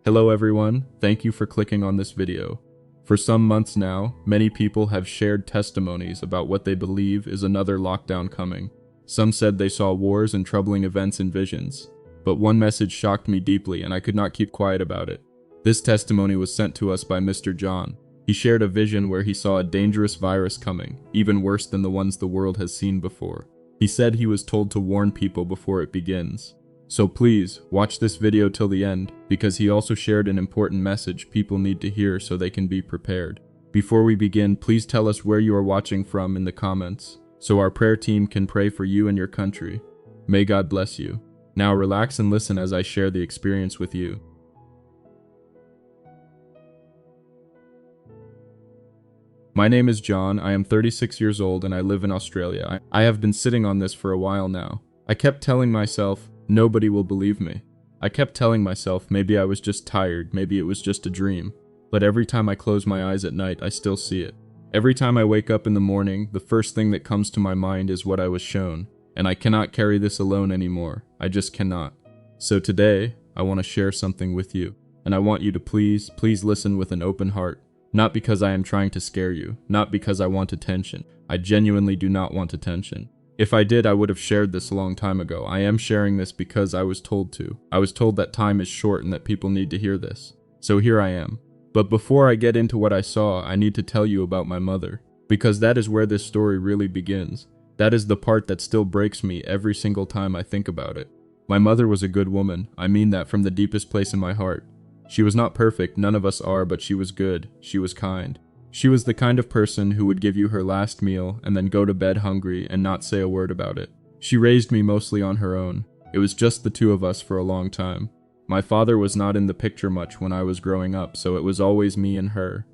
Hello everyone, thank you for clicking on this video. For some months now, many people have shared testimonies about what they believe is another lockdown coming. Some said they saw wars and troubling events in visions, but one message shocked me deeply and I could not keep quiet about it. This testimony was sent to us by Mr. John. He shared a vision where he saw a dangerous virus coming, even worse than the ones the world has seen before. He said he was told to warn people before it begins. So please, watch this video till the end, because he also shared an important message people need to hear so they can be prepared. Before we begin, please tell us where you are watching from in the comments, so our prayer team can pray for you and your country. May God bless you. Now relax and listen as I share the experience with you. My name is John, I am 36 years old and I live in Australia. I have been sitting on this for a while now. I kept telling myself, nobody will believe me. I kept telling myself maybe I was just tired, maybe it was just a dream. But every time I close my eyes at night, I still see it. Every time I wake up in the morning, the first thing that comes to my mind is what I was shown. And I cannot carry this alone anymore. I just cannot. So today, I want to share something with you. And I want you to please listen with an open heart. Not because I am trying to scare you, not because I want attention. I genuinely do not want attention. If I did, I would have shared this a long time ago. I am sharing this because I was told to. I was told that time is short and that people need to hear this. So here I am. But before I get into what I saw, I need to tell you about my mother. Because that is where this story really begins. That is the part that still breaks me every single time I think about it. My mother was a good woman. I mean that from the deepest place in my heart. She was not perfect, none of us are, but she was good. She was kind. She was the kind of person who would give you her last meal and then go to bed hungry and not say a word about it. She raised me mostly on her own. It was just the two of us for a long time. My father was not in the picture much when I was growing up, so it was always me and her.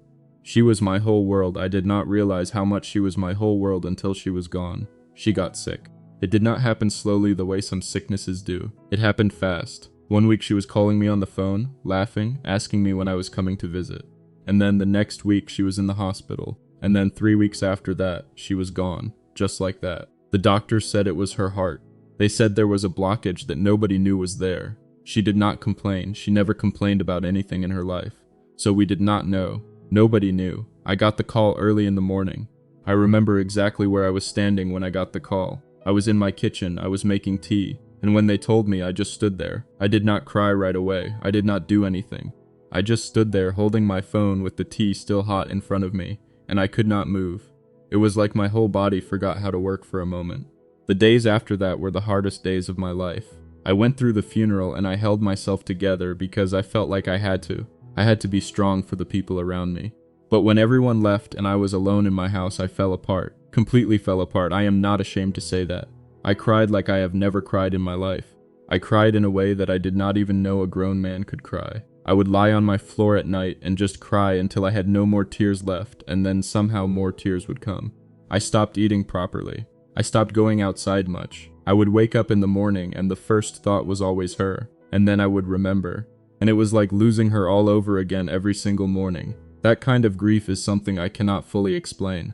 She was my whole world. I did not realize how much she was my whole world until she was gone. She got sick. It did not happen slowly the way some sicknesses do. It happened fast. One week she was calling me on the phone, laughing, asking me when I was coming to visit. And then the next week she was in the hospital. And then 3 weeks after that, she was gone. Just like that. The doctors said it was her heart. They said there was a blockage that nobody knew was there. She did not complain. She never complained about anything in her life. So we did not know. Nobody knew. I got the call early in the morning. I remember exactly where I was standing when I got the call. I was in my kitchen. I was making tea. And when they told me, I just stood there. I did not cry right away. I did not do anything. I just stood there holding my phone with the tea still hot in front of me, and I could not move. It was like my whole body forgot how to work for a moment. The days after that were the hardest days of my life. I went through the funeral and I held myself together because I felt like I had to. I had to be strong for the people around me. But when everyone left and I was alone in my house, I fell apart. Completely fell apart. I am not ashamed to say that. I cried like I have never cried in my life. I cried in a way that I did not even know a grown man could cry. I would lie on my floor at night and just cry until I had no more tears left, and then somehow more tears would come. I stopped eating properly. I stopped going outside much. I would wake up in the morning and the first thought was always her, and then I would remember. And it was like losing her all over again every single morning. That kind of grief is something I cannot fully explain.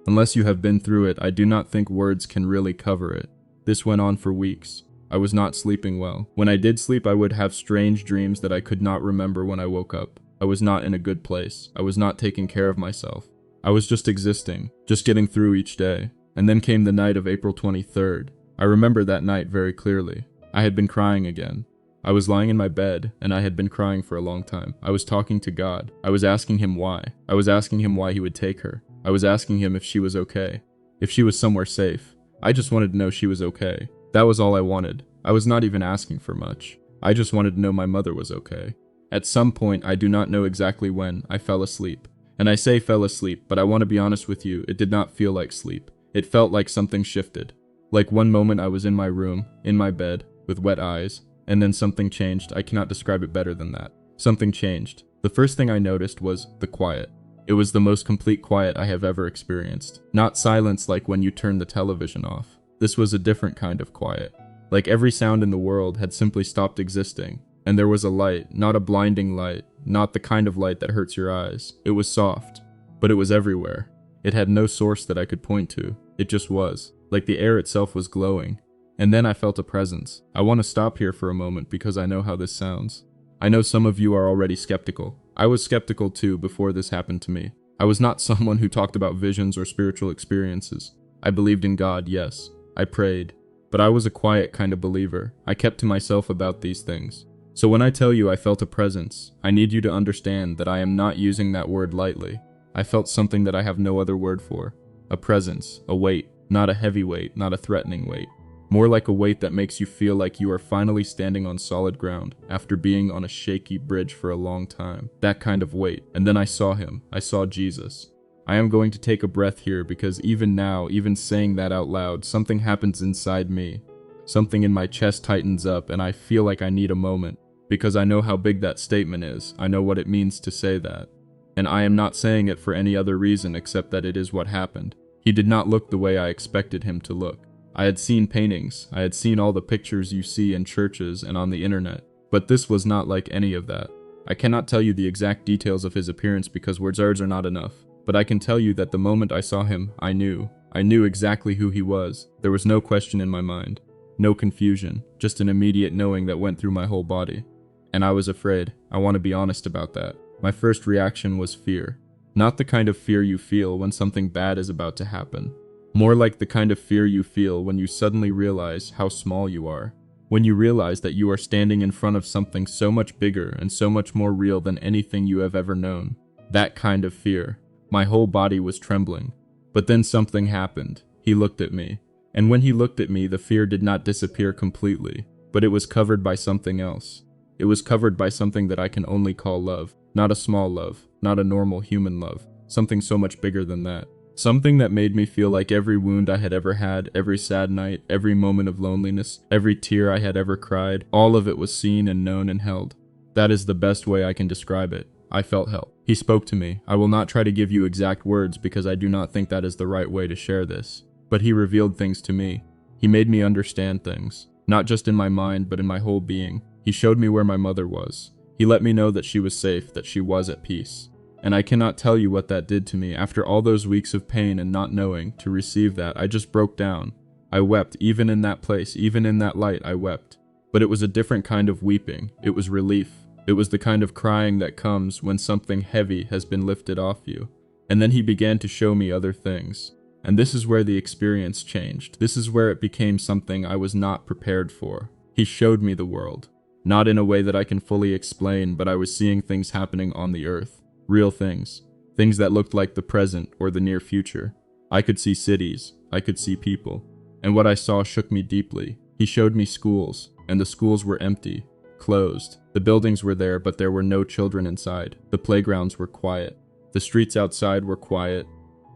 Unless you have been through it, I do not think words can really cover it. This went on for weeks. I was not sleeping well. When I did sleep, I would have strange dreams that I could not remember when I woke up. I was not in a good place. I was not taking care of myself. I was just existing, just getting through each day. And then came the night of April 23rd. I remember that night very clearly. I had been crying again. I was lying in my bed, and I had been crying for a long time. I was talking to God. I was asking him why. I was asking him why he would take her. I was asking him if she was okay. If she was somewhere safe. I just wanted to know she was okay. That was all I wanted. I was not even asking for much. I just wanted to know my mother was okay. At some point, I do not know exactly when, I fell asleep. And I say fell asleep, but I want to be honest with you, it did not feel like sleep. It felt like something shifted. Like one moment I was in my room, in my bed, with wet eyes, and then something changed. I cannot describe it better than that. Something changed. The first thing I noticed was the quiet. It was the most complete quiet I have ever experienced. Not silence like when you turn the television off. This was a different kind of quiet. Like every sound in the world had simply stopped existing. And there was a light, not a blinding light, not the kind of light that hurts your eyes. It was soft, but it was everywhere. It had no source that I could point to. It just was. Like the air itself was glowing. And then I felt a presence. I want to stop here for a moment because I know how this sounds. I know some of you are already skeptical. I was skeptical too before this happened to me. I was not someone who talked about visions or spiritual experiences. I believed in God, yes. I prayed. But I was a quiet kind of believer. I kept to myself about these things. So when I tell you I felt a presence, I need you to understand that I am not using that word lightly. I felt something that I have no other word for. A presence, a weight, not a heavy weight, not a threatening weight. More like a weight that makes you feel like you are finally standing on solid ground after being on a shaky bridge for a long time. That kind of weight. And then I saw him. I saw Jesus. I am going to take a breath here because even now, even saying that out loud, something happens inside me. Something in my chest tightens up and I feel like I need a moment because I know how big that statement is. I know what it means to say that. And I am not saying it for any other reason except that it is what happened. He did not look the way I expected him to look. I had seen paintings, I had seen all the pictures you see in churches and on the internet, but this was not like any of that. I cannot tell you the exact details of his appearance because words are not enough, but I can tell you that the moment I saw him, I knew exactly who he was. There was no question in my mind, no confusion, just an immediate knowing that went through my whole body. And I was afraid. I want to be honest about that. My first reaction was fear. Not the kind of fear you feel when something bad is about to happen. More like the kind of fear you feel when you suddenly realize how small you are. When you realize that you are standing in front of something so much bigger and so much more real than anything you have ever known. That kind of fear. My whole body was trembling. But then something happened. He looked at me. And when he looked at me, the fear did not disappear completely, but it was covered by something else. It was covered by something that I can only call love. Not a small love, not a normal human love. Something so much bigger than that. Something that made me feel like every wound I had ever had, every sad night, every moment of loneliness, every tear I had ever cried, all of it was seen and known and held. That is the best way I can describe it. I felt help. He spoke to me. I will not try to give you exact words because I do not think that is the right way to share this. But he revealed things to me. He made me understand things. Not just in my mind, but in my whole being. He showed me where my mother was. He let me know that she was safe, that she was at peace. And I cannot tell you what that did to me. After all those weeks of pain and not knowing, to receive that, I just broke down. I wept, even in that place, even in that light, I wept. But it was a different kind of weeping. It was relief. It was the kind of crying that comes when something heavy has been lifted off you. And then he began to show me other things. And this is where the experience changed. This is where it became something I was not prepared for. He showed me the world. Not in a way that I can fully explain, but I was seeing things happening on the earth. Real things. Things that looked like the present or the near future. I could see cities. I could see people. And what I saw shook me deeply. He showed me schools, and the schools were empty, closed. The buildings were there, but there were no children inside. The playgrounds were quiet. The streets outside were quiet.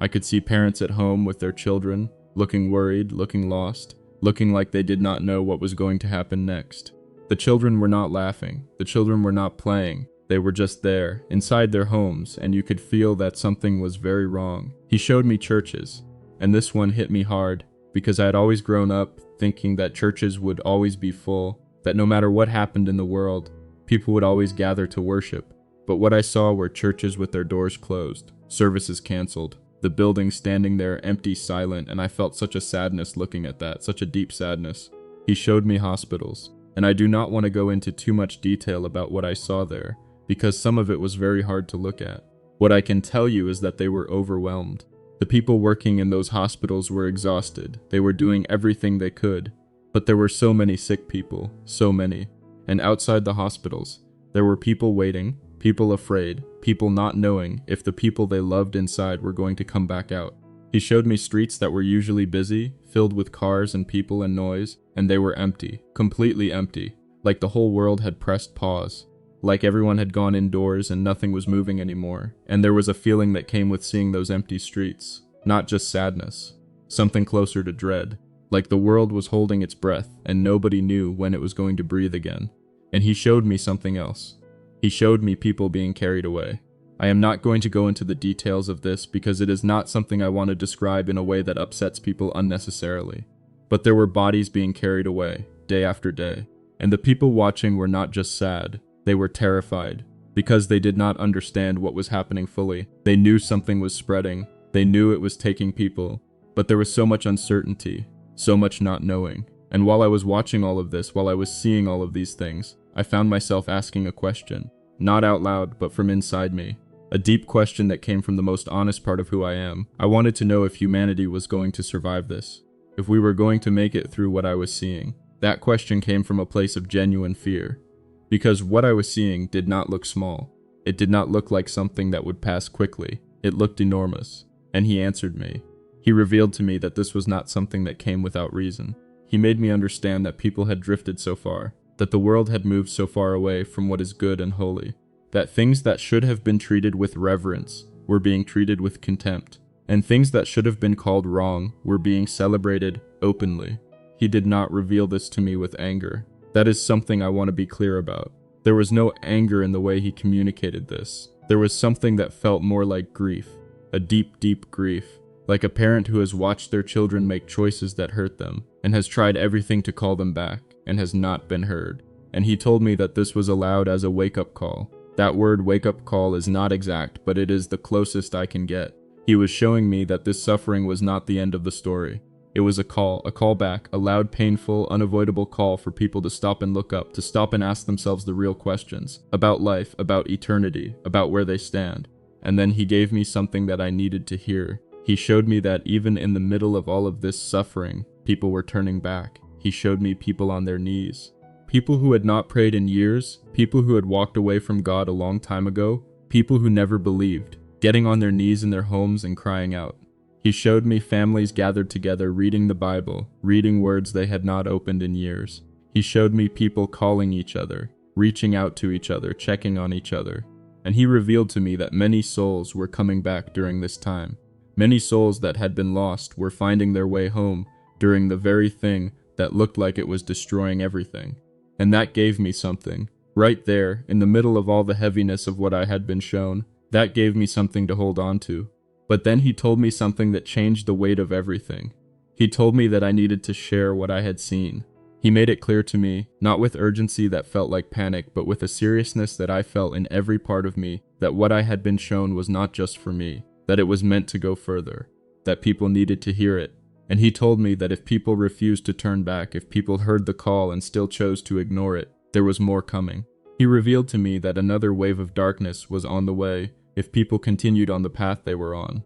I could see parents at home with their children, looking worried, looking lost, looking like they did not know what was going to happen next. The children were not laughing. The children were not playing. They were just there, inside their homes, and you could feel that something was very wrong. He showed me churches, and this one hit me hard, because I had always grown up thinking that churches would always be full, that no matter what happened in the world, people would always gather to worship. But what I saw were churches with their doors closed, services canceled, the buildings standing there empty, silent, and I felt such a sadness looking at that, such a deep sadness. He showed me hospitals, and I do not want to go into too much detail about what I saw there, because some of it was very hard to look at. What I can tell you is that they were overwhelmed. The people working in those hospitals were exhausted. They were doing everything they could. But there were so many sick people, so many. And outside the hospitals, there were people waiting, people afraid, people not knowing if the people they loved inside were going to come back out. He showed me streets that were usually busy, filled with cars and people and noise, and they were empty, completely empty, like the whole world had pressed pause. Like everyone had gone indoors and nothing was moving anymore, and there was a feeling that came with seeing those empty streets. Not just sadness, something closer to dread. Like the world was holding its breath, and nobody knew when it was going to breathe again. And he showed me something else. He showed me people being carried away. I am not going to go into the details of this because it is not something I want to describe in a way that upsets people unnecessarily. But there were bodies being carried away, day after day. And the people watching were not just sad. They were terrified, because they did not understand what was happening fully. They knew something was spreading. They knew it was taking people. But there was so much uncertainty, so much not knowing. And while I was watching all of this, while I was seeing all of these things, I found myself asking a question, not out loud, but from inside me. A deep question that came from the most honest part of who I am. I wanted to know if humanity was going to survive this, if we were going to make it through what I was seeing. That question came from a place of genuine fear, because what I was seeing did not look small. It did not look like something that would pass quickly. It looked enormous. And he answered me. He revealed to me that this was not something that came without reason. He made me understand that people had drifted so far, that the world had moved so far away from what is good and holy, that things that should have been treated with reverence were being treated with contempt, and things that should have been called wrong were being celebrated openly. He did not reveal this to me with anger. That is something I want to be clear about. There was no anger in the way he communicated this. There was something that felt more like grief, a deep, deep grief, like a parent who has watched their children make choices that hurt them, and has tried everything to call them back, and has not been heard. And he told me that this was allowed as a wake-up call. That word wake-up call is not exact, but it is the closest I can get. He was showing me that this suffering was not the end of the story. It was a call back, a loud, painful, unavoidable call for people to stop and look up, to stop and ask themselves the real questions, about life, about eternity, about where they stand. And then he gave me something that I needed to hear. He showed me that even in the middle of all of this suffering, people were turning back. He showed me people on their knees. People who had not prayed in years, people who had walked away from God a long time ago, people who never believed, getting on their knees in their homes and crying out. He showed me families gathered together reading the Bible, reading words they had not opened in years. He showed me people calling each other, reaching out to each other, checking on each other. And he revealed to me that many souls were coming back during this time. Many souls that had been lost were finding their way home during the very thing that looked like it was destroying everything. And that gave me something. Right there, in the middle of all the heaviness of what I had been shown, that gave me something to hold on to. But then he told me something that changed the weight of everything. He told me that I needed to share what I had seen. He made it clear to me, not with urgency that felt like panic, but with a seriousness that I felt in every part of me, that what I had been shown was not just for me, that it was meant to go further, that people needed to hear it. And he told me that if people refused to turn back, if people heard the call and still chose to ignore it, there was more coming. He revealed to me that another wave of darkness was on the way if people continued on the path they were on,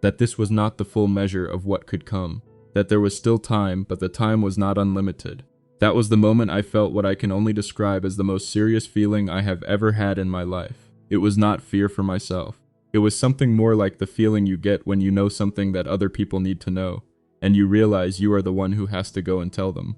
that this was not the full measure of what could come, that there was still time, but the time was not unlimited. That was the moment I felt what I can only describe as the most serious feeling I have ever had in my life. It was not fear for myself. It was something more like the feeling you get when you know something that other people need to know, and you realize you are the one who has to go and tell them.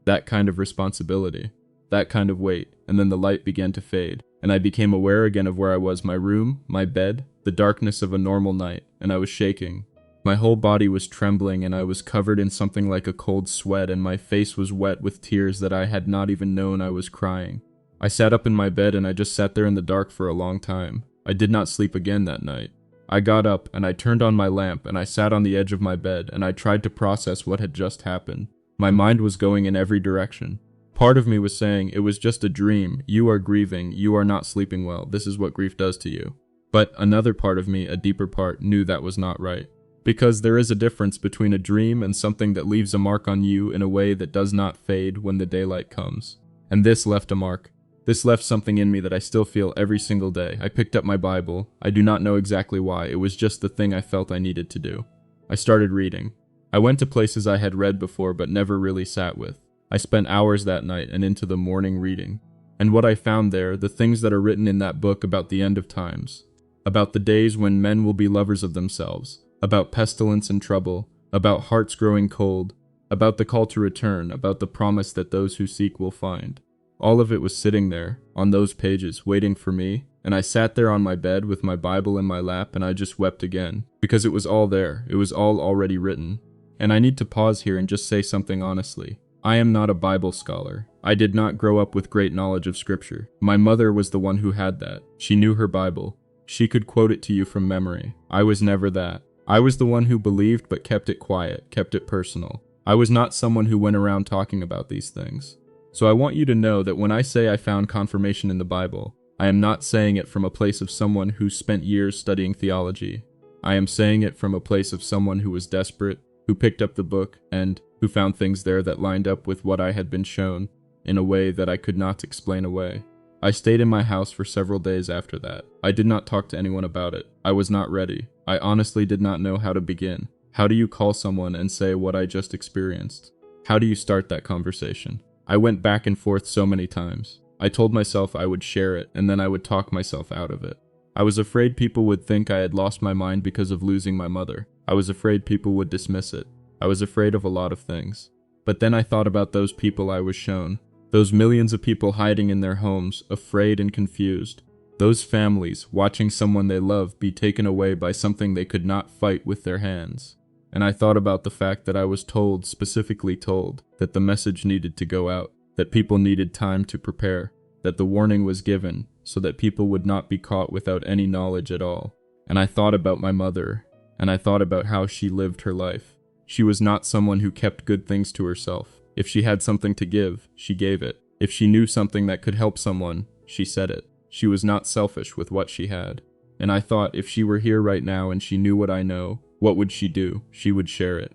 That kind of responsibility, that kind of weight, and then the light began to fade, and I became aware again of where I was, my room, my bed, the darkness of a normal night, and I was shaking. My whole body was trembling, and I was covered in something like a cold sweat, and my face was wet with tears that I had not even known I was crying. I sat up in my bed, and I just sat there in the dark for a long time. I did not sleep again that night. I got up, and I turned on my lamp, and I sat on the edge of my bed, and I tried to process what had just happened. My mind was going in every direction. Part of me was saying, it was just a dream, you are grieving, you are not sleeping well, this is what grief does to you. But another part of me, a deeper part, knew that was not right. Because there is a difference between a dream and something that leaves a mark on you in a way that does not fade when the daylight comes. And this left a mark. This left something in me that I still feel every single day. I picked up my Bible. I do not know exactly why, it was just the thing I felt I needed to do. I started reading. I went to places I had read before but never really sat with. I spent hours that night and into the morning reading. And what I found there, the things that are written in that book about the end of times, about the days when men will be lovers of themselves, about pestilence and trouble, about hearts growing cold, about the call to return, about the promise that those who seek will find. All of it was sitting there, on those pages, waiting for me, and I sat there on my bed with my Bible in my lap and I just wept again, because it was all there, it was all already written. And I need to pause here and just say something honestly. I am not a Bible scholar. I did not grow up with great knowledge of Scripture. My mother was the one who had that. She knew her Bible. She could quote it to you from memory. I was never that. I was the one who believed but kept it quiet, kept it personal. I was not someone who went around talking about these things. So I want you to know that when I say I found confirmation in the Bible, I am not saying it from a place of someone who spent years studying theology. I am saying it from a place of someone who was desperate, who picked up the book, and who found things there that lined up with what I had been shown. in a way that I could not explain away. I stayed in my house for several days after that. I did not talk to anyone about it. I was not ready. I honestly did not know how to begin. How do you call someone and say what I just experienced? How do you start that conversation? I went back and forth so many times. I told myself I would share it, and then I would talk myself out of it. I was afraid people would think I had lost my mind because of losing my mother. I was afraid people would dismiss it. I was afraid of a lot of things. But then I thought about those people I was shown. Those millions of people hiding in their homes, afraid and confused. Those families watching someone they love be taken away by something they could not fight with their hands. And I thought about the fact that I was told, specifically told, that the message needed to go out, that people needed time to prepare, that the warning was given so that people would not be caught without any knowledge at all. And I thought about my mother, and I thought about how she lived her life. She was not someone who kept good things to herself. If she had something to give, she gave it. If she knew something that could help someone, she said it. She was not selfish with what she had. And I thought if she were here right now and she knew what I know, what would she do? She would share it.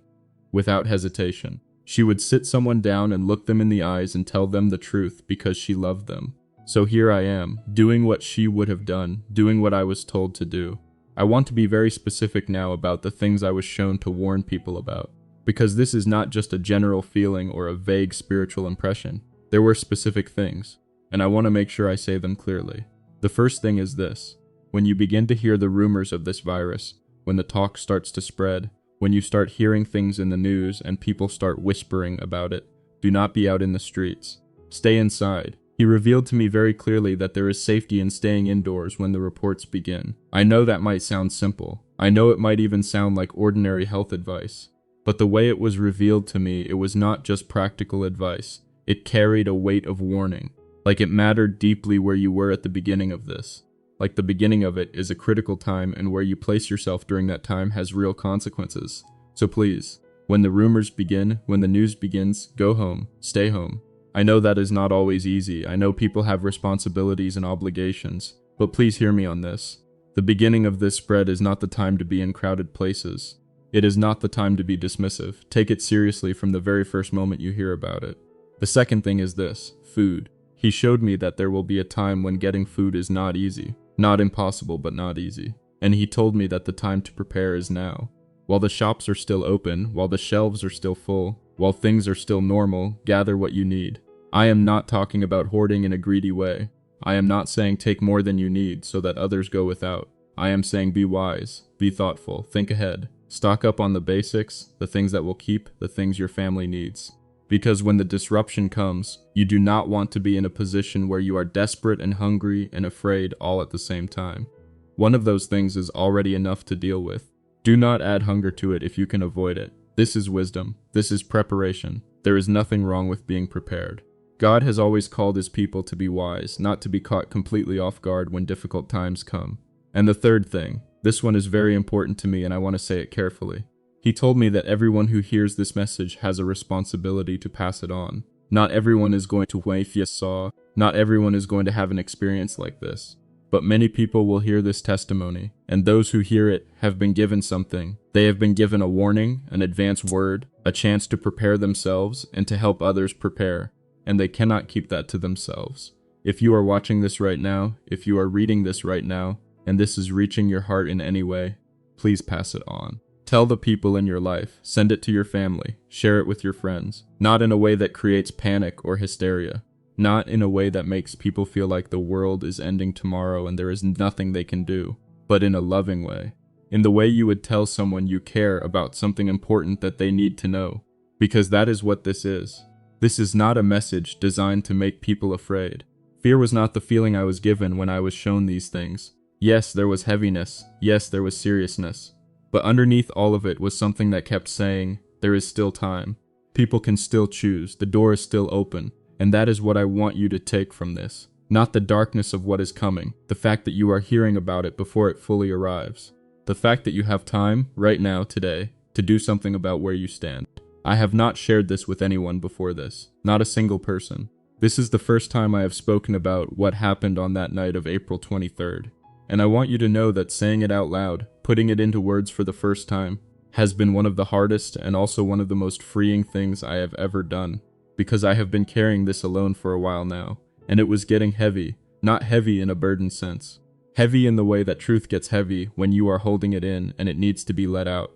Without hesitation. She would sit someone down and look them in the eyes and tell them the truth because she loved them. So here I am, doing what she would have done, doing what I was told to do. I want to be very specific now about the things I was shown to warn people about. Because this is not just a general feeling or a vague spiritual impression. There were specific things, and I want to make sure I say them clearly. The first thing is this. When you begin to hear the rumors of this virus, when the talk starts to spread, when you start hearing things in the news and people start whispering about it, do not be out in the streets. Stay inside. He revealed to me very clearly that there is safety in staying indoors when the reports begin. I know that might sound simple. I know it might even sound like ordinary health advice. But the way it was revealed to me, it was not just practical advice. It carried a weight of warning. Like it mattered deeply where you were at the beginning of this. Like the beginning of it is a critical time, and where you place yourself during that time has real consequences. So please, when the rumors begin, when the news begins, go home. Stay home. I know that is not always easy. I know people have responsibilities and obligations. But please hear me on this. The beginning of this spread is not the time to be in crowded places. It is not the time to be dismissive. Take it seriously from the very first moment you hear about it. The second thing is this, food. He showed me that there will be a time when getting food is not easy. Not impossible, but not easy. And he told me that the time to prepare is now. While the shops are still open, while the shelves are still full, while things are still normal, gather what you need. I am not talking about hoarding in a greedy way. I am not saying take more than you need so that others go without. I am saying be wise, be thoughtful, think ahead. Stock up on the basics, the things that will keep, the things your family needs. Because when the disruption comes, you do not want to be in a position where you are desperate and hungry and afraid all at the same time. One of those things is already enough to deal with. Do not add hunger to it if you can avoid it. This is wisdom. This is preparation. There is nothing wrong with being prepared. God has always called his people to be wise, not to be caught completely off guard when difficult times come. And the third thing, this one is very important to me and I want to say it carefully. He told me that everyone who hears this message has a responsibility to pass it on. Not everyone is going to saw. Not everyone is going to have an experience like this. But many people will hear this testimony, and those who hear it have been given something. They have been given a warning, an advance word, a chance to prepare themselves and to help others prepare. And they cannot keep that to themselves. If you are watching this right now, if you are reading this right now, and this is reaching your heart in any way, please pass it on. Tell the people in your life, send it to your family, share it with your friends, not in a way that creates panic or hysteria, not in a way that makes people feel like the world is ending tomorrow and there is nothing they can do, but in a loving way, in the way you would tell someone you care about something important that they need to know, because that is what this is. This is not a message designed to make people afraid. Fear was not the feeling I was given when I was shown these things. Yes, there was heaviness. Yes, there was seriousness. But underneath all of it was something that kept saying, there is still time. People can still choose. The door is still open. And that is what I want you to take from this. Not the darkness of what is coming. The fact that you are hearing about it before it fully arrives. The fact that you have time, right now, today, to do something about where you stand. I have not shared this with anyone before this. Not a single person. This is the first time I have spoken about what happened on that night of April 23rd. And I want you to know that saying it out loud, putting it into words for the first time, has been one of the hardest and also one of the most freeing things I have ever done. because I have been carrying this alone for a while now, and it was getting heavy, not heavy in a burden sense. Heavy in the way that truth gets heavy when you are holding it in and it needs to be let out.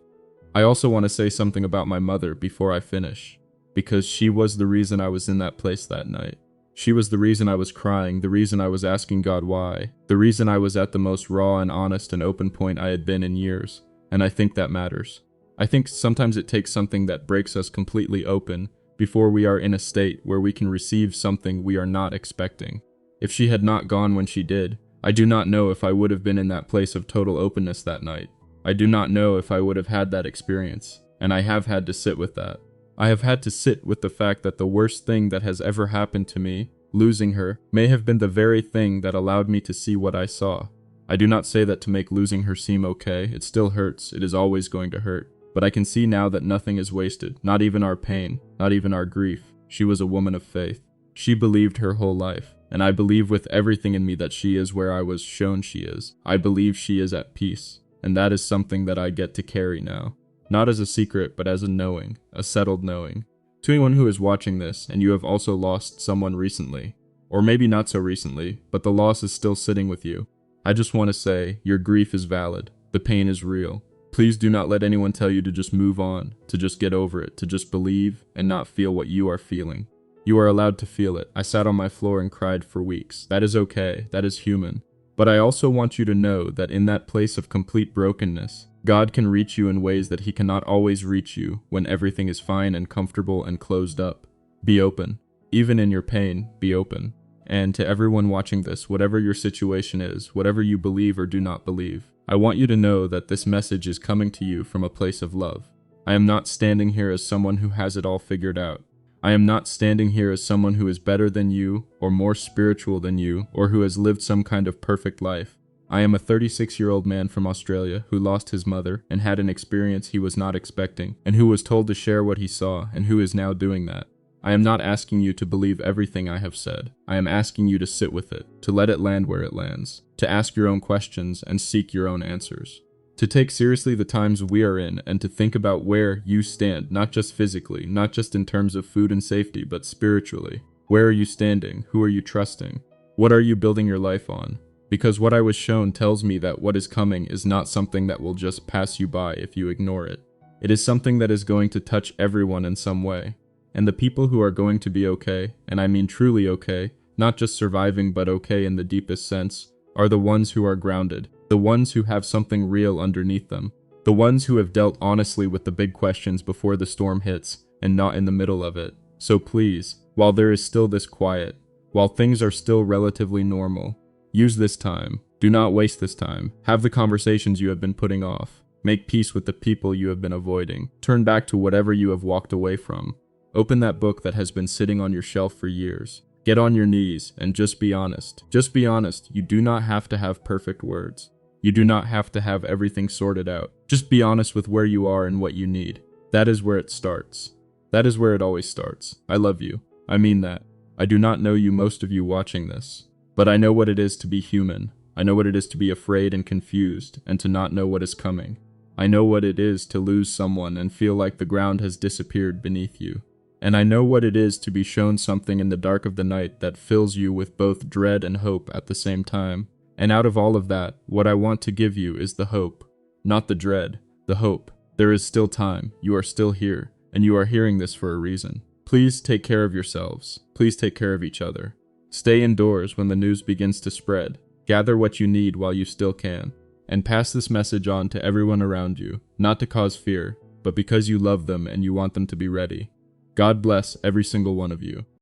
I also want to say something about my mother before I finish, because she was the reason I was in that place that night. She was the reason I was crying, the reason I was asking God why, the reason I was at the most raw and honest and open point I had been in years, and I think that matters. I think sometimes it takes something that breaks us completely open before we are in a state where we can receive something we are not expecting. If she had not gone when she did, I do not know if I would have been in that place of total openness that night. I do not know if I would have had that experience, and I have had to sit with that. I have had to sit with the fact that the worst thing that has ever happened to me, losing her, may have been the very thing that allowed me to see what I saw. I do not say that to make losing her seem okay. It still hurts. It is always going to hurt. But I can see now that nothing is wasted, not even our pain, not even our grief. She was a woman of faith. She believed her whole life. And I believe with everything in me that she is where I was shown she is. I believe she is at peace. And that is something that I get to carry now. Not as a secret, but as a knowing, a settled knowing. To anyone who is watching this, and you have also lost someone recently, or maybe not so recently, but the loss is still sitting with you, I just want to say, your grief is valid. The pain is real. Please do not let anyone tell you to just move on, to just get over it, to just believe and not feel what you are feeling. You are allowed to feel it. I sat on my floor and cried for weeks. That is okay. That is human. But I also want you to know that in that place of complete brokenness, God can reach you in ways that He cannot always reach you when everything is fine and comfortable and closed up. Be open. Even in your pain, be open. And to everyone watching this, whatever your situation is, whatever you believe or do not believe, I want you to know that this message is coming to you from a place of love. I am not standing here as someone who has it all figured out. I am not standing here as someone who is better than you, or more spiritual than you, or who has lived some kind of perfect life. I am a 36-year-old man from Australia who lost his mother and had an experience he was not expecting, and who was told to share what he saw, and who is now doing that. I am not asking you to believe everything I have said. I am asking you to sit with it, to let it land where it lands, to ask your own questions and seek your own answers. To take seriously the times we are in and to think about where you stand, not just physically, not just in terms of food and safety, but spiritually. Where are you standing? Who are you trusting? What are you building your life on? Because what I was shown tells me that what is coming is not something that will just pass you by if you ignore it. It is something that is going to touch everyone in some way. And the people who are going to be okay, and I mean truly okay, not just surviving but okay in the deepest sense, are the ones who are grounded, the ones who have something real underneath them, the ones who have dealt honestly with the big questions before the storm hits and not in the middle of it. So please, while there is still this quiet, while things are still relatively normal, use this time. Do not waste this time. Have the conversations you have been putting off. Make peace with the people you have been avoiding. Turn back to whatever you have walked away from. Open that book that has been sitting on your shelf for years. Get on your knees and just be honest. Just be honest. You do not have to have perfect words. You do not have to have everything sorted out. Just be honest with where you are and what you need. That is where it starts. That is where it always starts. I love you. I mean that. I do not know you, most of you watching this, but I know what it is to be human. I know what it is to be afraid and confused and to not know what is coming. I know what it is to lose someone and feel like the ground has disappeared beneath you. And I know what it is to be shown something in the dark of the night that fills you with both dread and hope at the same time. And out of all of that, what I want to give you is the hope. Not the dread, the hope. There is still time. You are still here, and you are hearing this for a reason. Please take care of yourselves. Please take care of each other. Stay indoors when the news begins to spread. Gather what you need while you still can. And pass this message on to everyone around you, not to cause fear, but because you love them and you want them to be ready. God bless every single one of you.